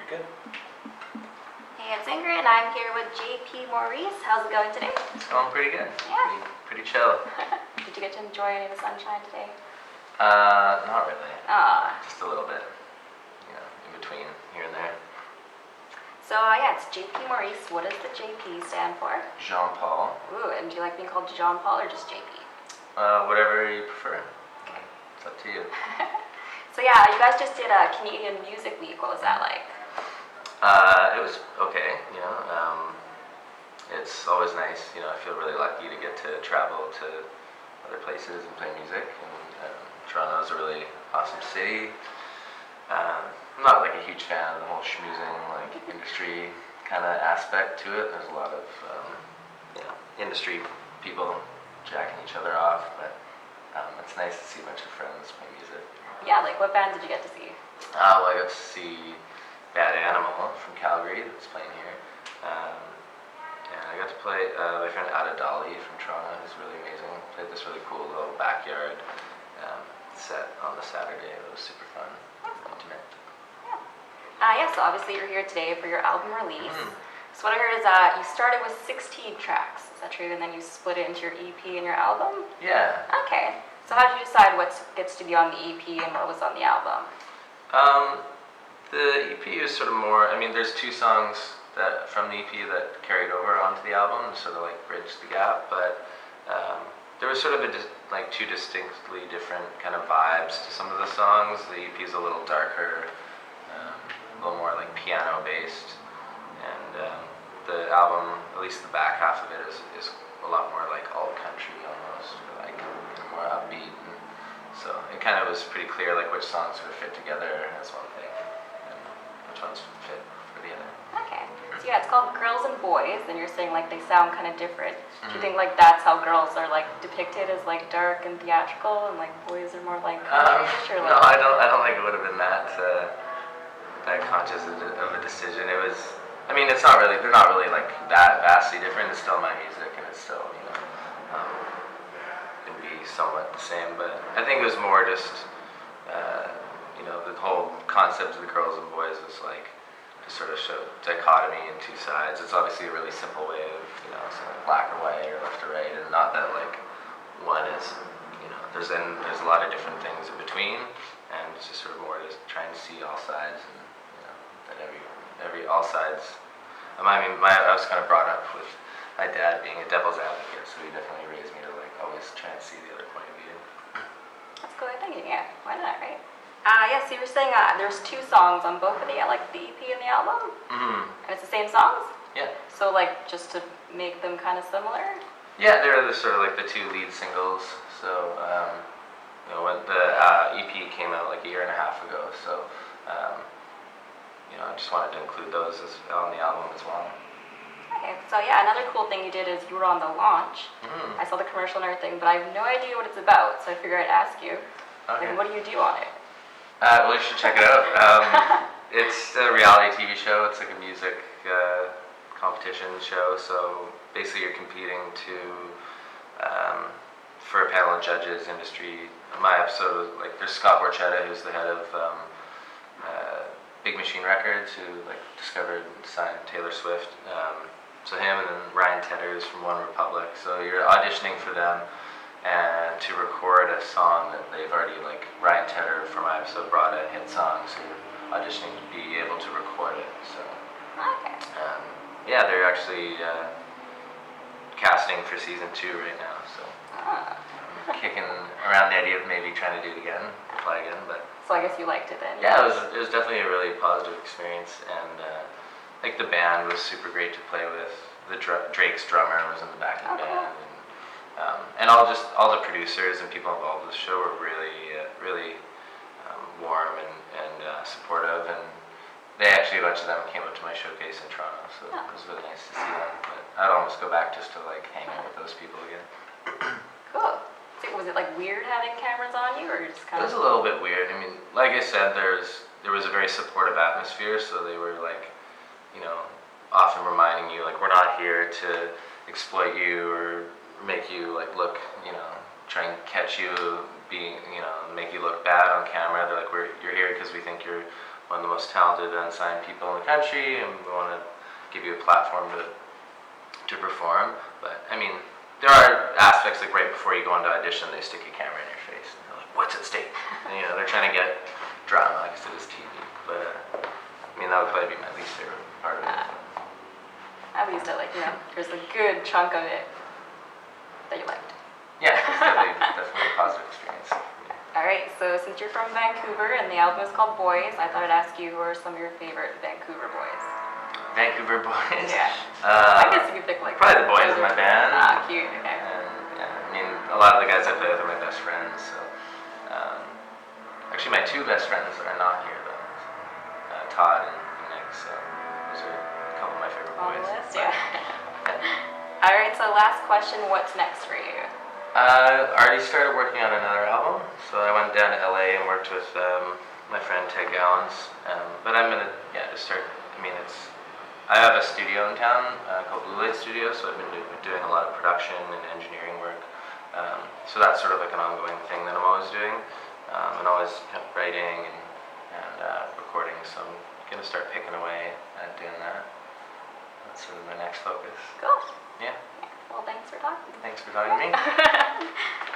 Good. Hey, it's Ingrid, and I'm here with JP Maurice. How's it going today? It's going pretty good. Yeah. Pretty chill. Did you get to enjoy any of the sunshine today? Not really. Ah. Just a little bit. In between, here and there. So, yeah, it's JP Maurice. What does the JP stand for? Jean-Paul. Ooh, and do you like being called Jean-Paul or just JP? Whatever you prefer. It's up to you. So, yeah, you guys just did a Canadian Music Week. What was that like? It was okay, it's always nice, I feel really lucky to get to travel to other places and play music, and Toronto is a really awesome city. I'm not like a huge fan of the whole schmoozing, industry kind of aspect to it. There's a lot of, industry people jacking each other off, but it's nice to see a bunch of friends play music. Yeah, like what band did you get to see? Well, I got to see Bad Animal from Calgary that's playing here. And I got to play my friend Ada Dali from Toronto, who's really amazing. Played this really cool little backyard set on the Saturday. It was super fun. Intimate. Yeah, so obviously you're here today for your album release. So what I heard is you started with 16 tracks. Is that true? And then you split it into your EP and your album? Yeah. Okay. So how did you decide what gets to be on the EP and what was on the album? The EP is sort of more, there's two songs from the EP that carried over onto the album, sort of bridged the gap, but there was sort of two distinctly different kind of vibes to some of the songs. The EP is a little darker, a little more piano based, and the album, at least the back half of it, is a lot more alt country almost, more upbeat, and so it kind of was pretty clear which songs would fit together as one thing and which ones would fit for the other. Okay, so yeah, it's called Girls and Boys, and you're saying they sound kind of different. Do you think that's how girls are depicted as dark and theatrical, and boys are more countryish, or No, I don't think it would have been that conscious of a decision. It was, it's not really, they're not really that vastly different. It's still my music, and it's still can be somewhat the same, but I think it was more just the whole concept of the Girls and Boys was to sort of show dichotomy in two sides. It's obviously a really simple way of black or white or left or right, and not that one is there's a lot of different things in between, and it's just sort of more just trying to see all sides, and that every all sides. I was kind of brought up with my dad being a devil's advocate, so he definitely raised me to always try and see the other point of view. That's good thinking, yeah. Why not, right? Yeah, so you were saying there's two songs on both of the EP and the album? Mm-hmm. And it's the same songs? Yeah. So just to make them kind of similar? Yeah, they're sort of the two lead singles. So, when the EP came out a year and a half ago, so, I just wanted to include those on the album as well. Okay, so yeah, another cool thing you did is you were on the launch. Mm-hmm. I saw the commercial and everything, but I have no idea what it's about, so I figured I'd ask you. Okay. What do you do on it? Well, you should check it out. It's a reality TV show. It's a music competition show. So basically, you're competing for a panel of judges, industry. My episode was there's Scott Borchetta, who's the head of Big Machine Records, who discovered and signed Taylor Swift. So him, and then Ryan Tedder from One Republic. So you're auditioning for them, and to record a song that they've already, Ryan Tedder for my episode brought a hit song, so you're auditioning to be able to record it. So Okay. yeah, they're actually casting for season 2 right now, so I'm kicking around the idea of maybe trying to do it again, apply again, but So I guess you liked it then? yeah, it was definitely a really positive experience, and the band was super great to play with. Drake's drummer was in the back of the band, and all the producers and people involved with the show were really warm and supportive, and they actually, a bunch of them came up to my showcase in Toronto, so it was really nice to see them. But I'd almost go back just to hang out with those people again. Cool. So was it weird having cameras on you, or just kind of? It was a little bit weird. Like I said, there was a very supportive atmosphere, so they were often reminding you we're not here to exploit you or make you look, try and catch you being, make you look bad on camera. They're you're here because we think you're one of the most talented unsigned people in the country, and we want to give you a platform to perform. But I mean, there are aspects like right before you go into audition, they stick a camera in your face. And they're like, "What's at stake?" And, you know, they're trying to get drama because it is TV. But I mean, that would probably be my least favorite part of it. At least there's a good chunk of it that you liked. Yeah, it's definitely a positive experience. All right, so since you're from Vancouver and the album is called Boys, I thought I'd ask you who are some of your favorite Vancouver boys? Vancouver boys? Yeah. I guess you could pick probably the boys in my band. Ah, cute, okay. And yeah, I mean, a lot of the guys I play with are my best friends, so. Actually, my two best friends are not here though. Todd and Nick, so those are a couple of my favorite On boys. the list, yeah. All right, so last question, what's next for you? I already started working on another album, so I went down to LA and worked with my friend Ted Gallons. But I'm gonna, just start. I mean, I have a studio in town called Blue Light Studio, so I've been doing a lot of production and engineering work. So that's sort of like an ongoing thing that I'm always doing, and always kind of writing and recording. So I'm gonna start picking away at doing that. That's sort of my next focus. Cool. Yeah. Well, thanks for talking. Thanks for talking to me.